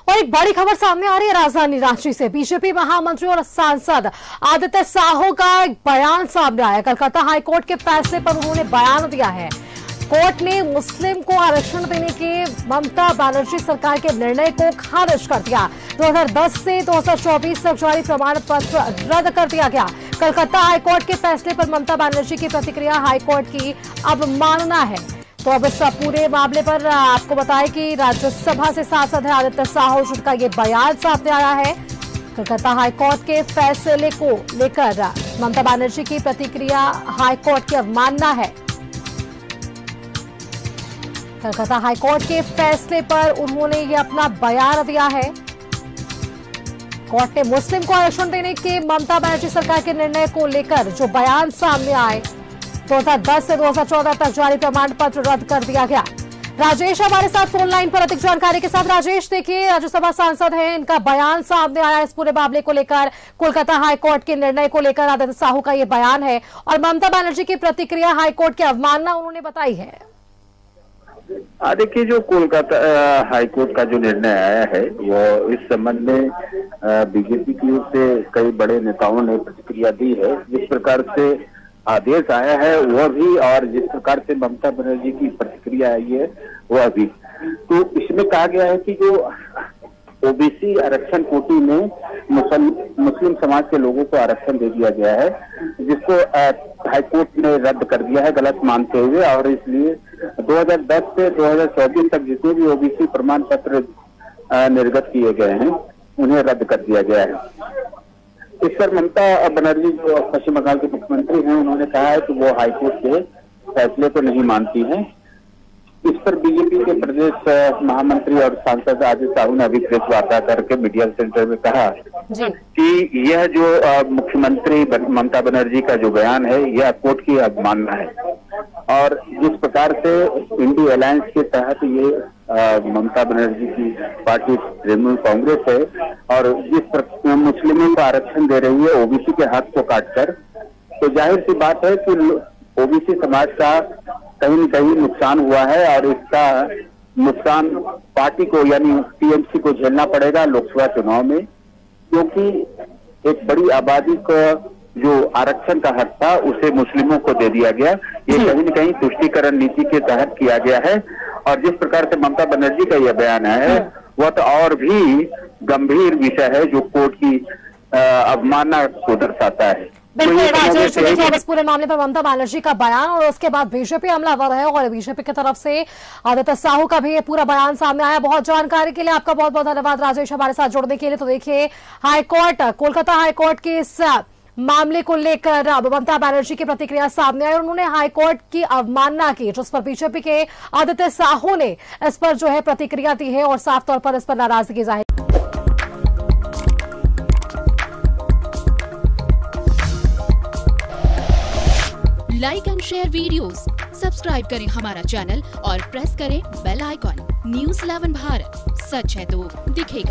और एक बड़ी खबर सामने आ रही है राजधानी रांची से। बीजेपी महामंत्री और सांसद आदित्य साहू का एक बयान सामने आया। कलकत्ता हाईकोर्ट के फैसले पर उन्होंने बयान दिया है। कोर्ट ने मुस्लिम को आरक्षण देने के ममता बनर्जी सरकार के निर्णय को खारिज कर दिया। 2010 से 2024 तक जारी प्रमाण पत्र रद्द कर दिया गया। कलकत्ता हाईकोर्ट के फैसले पर ममता बनर्जी की प्रतिक्रिया हाईकोर्ट की अवमानना है। तो अब इस पूरे मामले पर आपको बताएं कि राज्यसभा से सांसद है आदित्य साहू, जिनका ये बयान सामने आया है। कलकत्ता हाईकोर्ट के फैसले को लेकर ममता बनर्जी की प्रतिक्रिया हाईकोर्ट की अवमानना है। कलकत्ता हाईकोर्ट के फैसले पर उन्होंने ये अपना बयान दिया है। कोर्ट ने मुस्लिम को आरक्षण देने के ममता बनर्जी सरकार के निर्णय को लेकर जो बयान सामने आए, 2010 से 2014 तक जारी प्रमाण पत्र रद्द कर दिया गया। राजेश हमारे साथ फोन लाइन पर अधिक जानकारी के साथ। राजेश, देखिए राज्यसभा सांसद हैं, इनका बयान सामने आया इस पूरे मामले को लेकर। कोलकाता हाईकोर्ट के निर्णय को लेकर आदित्य साहू का ये बयान है और ममता बनर्जी की प्रतिक्रिया हाईकोर्ट की अवमानना उन्होंने बताई है। देखिए, जो कोलकाता हाईकोर्ट का जो निर्णय आया है वो इस संबंध में बीजेपी की ओर से कई बड़े नेताओं ने प्रतिक्रिया दी है। जिस प्रकार से आदेश आया है वह भी, और जिस प्रकार से ममता बनर्जी की प्रतिक्रिया आई है वह भी। तो इसमें कहा गया है कि जो ओबीसी आरक्षण कोटी में मुस्लिम समाज के लोगों को आरक्षण दे दिया गया है, जिसको हाईकोर्ट ने रद्द कर दिया है गलत मानते हुए, और इसलिए 2010 से 2024 तक जितने भी ओबीसी प्रमाण पत्र निर्गत किए गए हैं उन्हें रद्द कर दिया गया है। इस पर ममता बनर्जी जो पश्चिम बंगाल के मुख्यमंत्री हैं, उन्होंने कहा है कि वो हाईकोर्ट के फैसले को नहीं मानती हैं। इस पर बीजेपी के प्रदेश महामंत्री और सांसद आदित्य साहू ने अभी प्रेस वार्ता करके मीडिया सेंटर में कहा कि यह जो मुख्यमंत्री ममता बनर्जी का जो बयान है यह कोर्ट की अवमानना है, और जिस प्रकार से इंडी अलायंस के तहत ये ममता बनर्जी की पार्टी तृणमूल कांग्रेस है और जिस मुस्लिमों को आरक्षण दे रही है ओबीसी के हाथ को काटकर, तो जाहिर सी बात है कि ओबीसी समाज का कहीं न कहीं नुकसान हुआ है, और इसका नुकसान पार्टी को यानी टीएमसी को झेलना पड़ेगा लोकसभा चुनाव में, क्योंकि एक बड़ी आबादी को जो आरक्षण का हक था उसे मुस्लिमों को दे दिया गया। ये कहीं न कहीं तुष्टीकरण नीति के तहत किया गया है, और जिस प्रकार से ममता बनर्जी का यह बयान है वह तो और भी गंभीर विषय है जो कोर्ट की अवमानना को दर्शाता है। बिल्कुल राजेश, देखिए अब इस पूरे मामले पर ममता बनर्जी का बयान और उसके बाद बीजेपी हमलावर है, और बीजेपी की तरफ से आदित्य साहू का भी ये पूरा बयान सामने आया। बहुत जानकारी के लिए आपका बहुत बहुत धन्यवाद राजेश, हमारे साथ जुड़ने के लिए। तो देखिए हाईकोर्ट, कोलकाता हाईकोर्ट के इस मामले को लेकर ममता बनर्जी की प्रतिक्रिया सामने आई और उन्होंने हाईकोर्ट की अवमानना की, जिस पर बीजेपी के आदित्य साहू ने इस पर जो है प्रतिक्रिया दी है और साफ तौर पर इस पर नाराजगी जाहिर। Like and share videos, subscribe करें हमारा चैनल और प्रेस करें बेल आइकॉन। न्यूज़ 11 भारत, सच है तो दिखेगा।